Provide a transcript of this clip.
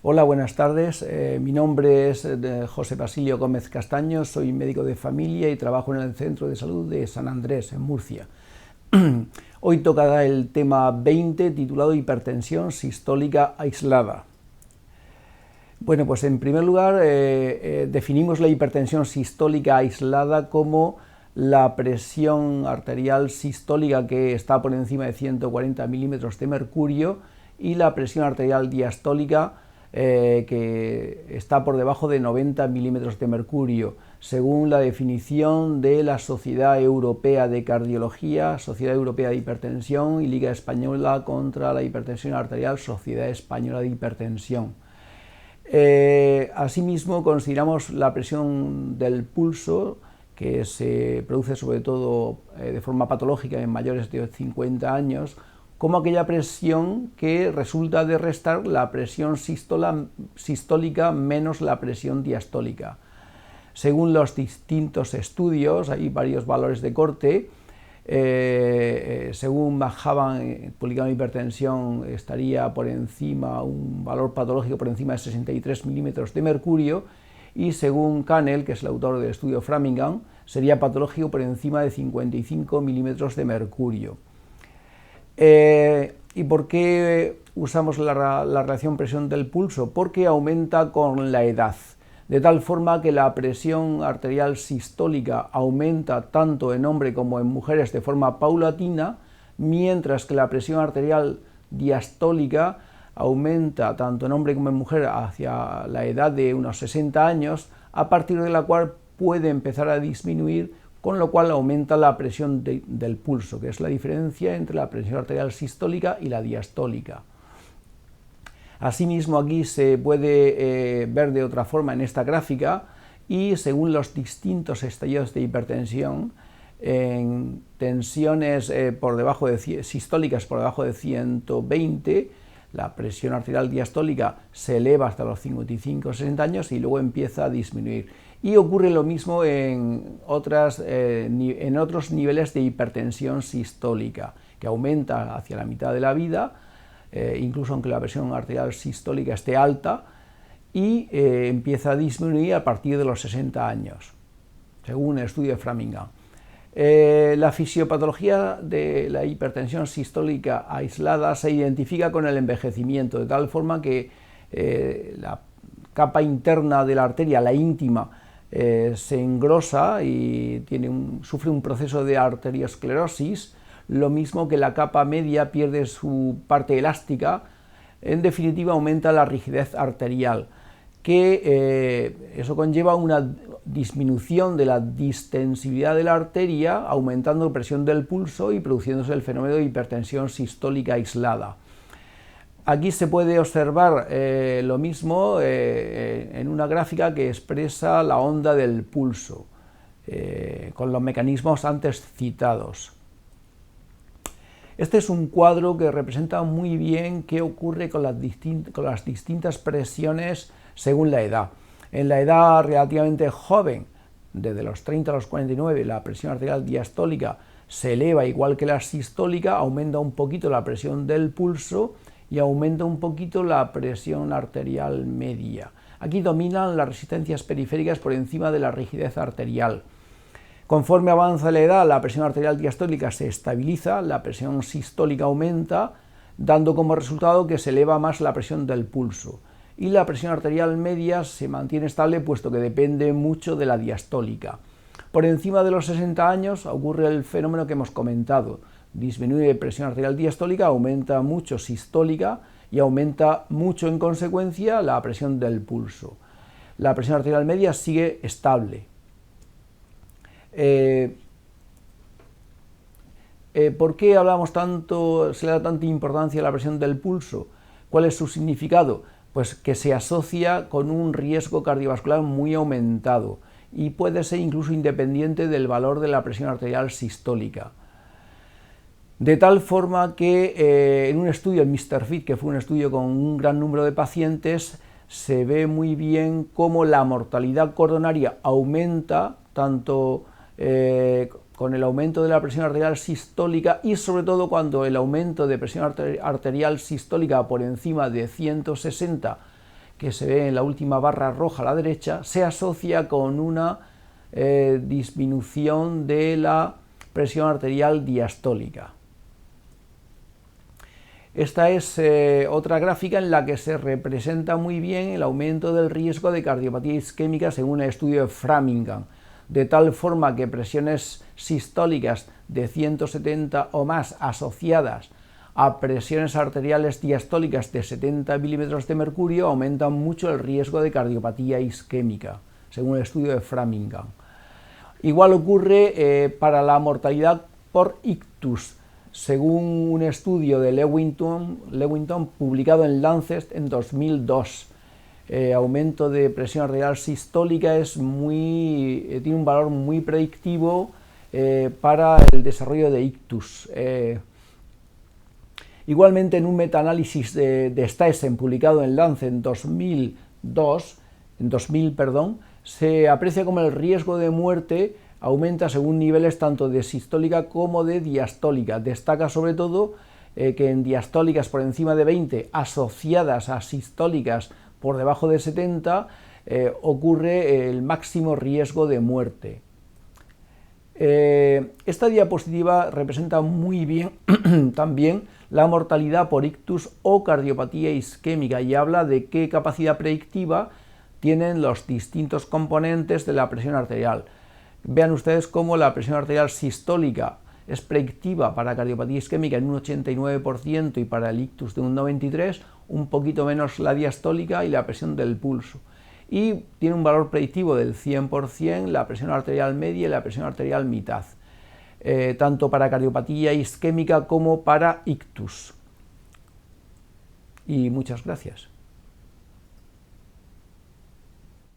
Hola, buenas tardes. Mi nombre es José Basilio Gómez Castaño, soy médico de familia y trabajo en el Centro de Salud de San Andrés, en Murcia. Hoy tocará el tema 20 titulado Hipertensión sistólica aislada. Bueno, pues en primer lugar definimos la hipertensión sistólica aislada como la presión arterial sistólica que está por encima de 140 milímetros de mercurio y la presión arterial diastólica que está por debajo de 90 milímetros de mercurio, según la definición de la Sociedad Europea de Cardiología, Sociedad Europea de Hipertensión y Liga Española contra la Hipertensión Arterial, Sociedad Española de Hipertensión. Asimismo, consideramos la presión del pulso, que se produce sobre todo de forma patológica en mayores de 50 años, como aquella presión que resulta de restar la presión sistólica menos la presión diastólica. Según los distintos estudios, hay varios valores de corte. Según Mahavan, publicado en Hipertensión, estaría por encima, un valor patológico por encima de 63 milímetros de mercurio, y según Canel, que es el autor del estudio Framingham, sería patológico por encima de 55 milímetros de mercurio. ¿Y por qué usamos la relación presión del pulso? Porque aumenta con la edad, de tal forma que la presión arterial sistólica aumenta tanto en hombres como en mujeres de forma paulatina, mientras que la presión arterial diastólica aumenta tanto en hombre como en mujer hacia la edad de unos 60 años, a partir de la cual puede empezar a disminuir, con lo cual aumenta la presión del pulso, que es la diferencia entre la presión arterial sistólica y la diastólica. Asimismo, aquí se puede ver de otra forma en esta gráfica, y según los distintos estadios de hipertensión, en tensiones sistólicas por debajo de 120, la presión arterial diastólica se eleva hasta los 55 o 60 años y luego empieza a disminuir. Y ocurre lo mismo en otros niveles de hipertensión sistólica, que aumenta hacia la mitad de la vida, incluso aunque la presión arterial sistólica esté alta, y empieza a disminuir a partir de los 60 años, según el estudio de Framingham. La fisiopatología de la hipertensión sistólica aislada se identifica con el envejecimiento, de tal forma que la capa interna de la arteria, la íntima, se engrosa y sufre un proceso de arteriosclerosis, lo mismo que la capa media pierde su parte elástica. En definitiva, aumenta la rigidez arterial, que eso conlleva una disminución de la distensibilidad de la arteria, aumentando la presión del pulso y produciéndose el fenómeno de hipertensión sistólica aislada. Aquí se puede observar lo mismo en una gráfica que expresa la onda del pulso, con los mecanismos antes citados. Este es un cuadro que representa muy bien qué ocurre con las distintas presiones según la edad. En la edad relativamente joven, desde los 30 a los 49, la presión arterial diastólica se eleva igual que la sistólica, aumenta un poquito la presión del pulso y aumenta un poquito la presión arterial media. Aquí dominan las resistencias periféricas por encima de la rigidez arterial. Conforme avanza la edad, la presión arterial diastólica se estabiliza, la presión sistólica aumenta, dando como resultado que se eleva más la presión del pulso. Y la presión arterial media se mantiene estable, puesto que depende mucho de la diastólica. Por encima de los 60 años ocurre el fenómeno que hemos comentado. Disminuye presión arterial diastólica, aumenta mucho sistólica y aumenta mucho en consecuencia la presión del pulso. La presión arterial media sigue estable. ¿Por qué se le da tanta importancia a la presión del pulso? ¿Cuál es su significado? Pues que se asocia con un riesgo cardiovascular muy aumentado y puede ser incluso independiente del valor de la presión arterial sistólica. De tal forma que en un estudio, en Mr. Fit, que fue un estudio con un gran número de pacientes, se ve muy bien cómo la mortalidad coronaria aumenta tanto con el aumento de la presión arterial sistólica y sobre todo cuando el aumento de presión arterial sistólica por encima de 160, que se ve en la última barra roja a la derecha, se asocia con una disminución de la presión arterial diastólica. Esta es otra gráfica en la que se representa muy bien el aumento del riesgo de cardiopatía isquémica según el estudio de Framingham, de tal forma que presiones sistólicas de 170 o más asociadas a presiones arteriales diastólicas de 70 milímetros de mercurio aumentan mucho el riesgo de cardiopatía isquémica, según el estudio de Framingham. Igual ocurre para la mortalidad por ictus, según un estudio de Lewington publicado en Lancet en 2002. Aumento de presión arterial sistólica tiene un valor muy predictivo para el desarrollo de ictus. Igualmente, en un metaanálisis de Stassen publicado en Lancet en 2000, se aprecia como el riesgo de muerte aumenta según niveles tanto de sistólica como de diastólica. Destaca sobre todo que en diastólicas por encima de 20 asociadas a sistólicas por debajo de 70 ocurre el máximo riesgo de muerte. Esta diapositiva representa muy bien también la mortalidad por ictus o cardiopatía isquémica y habla de qué capacidad predictiva tienen los distintos componentes de la presión arterial. Vean ustedes cómo la presión arterial sistólica es predictiva para cardiopatía isquémica en un 89% y para el ictus de un 93%, un poquito menos la diastólica y la presión del pulso. Y tiene un valor predictivo del 100% la presión arterial media y la presión arterial mitad, tanto para cardiopatía isquémica como para ictus. Y muchas gracias.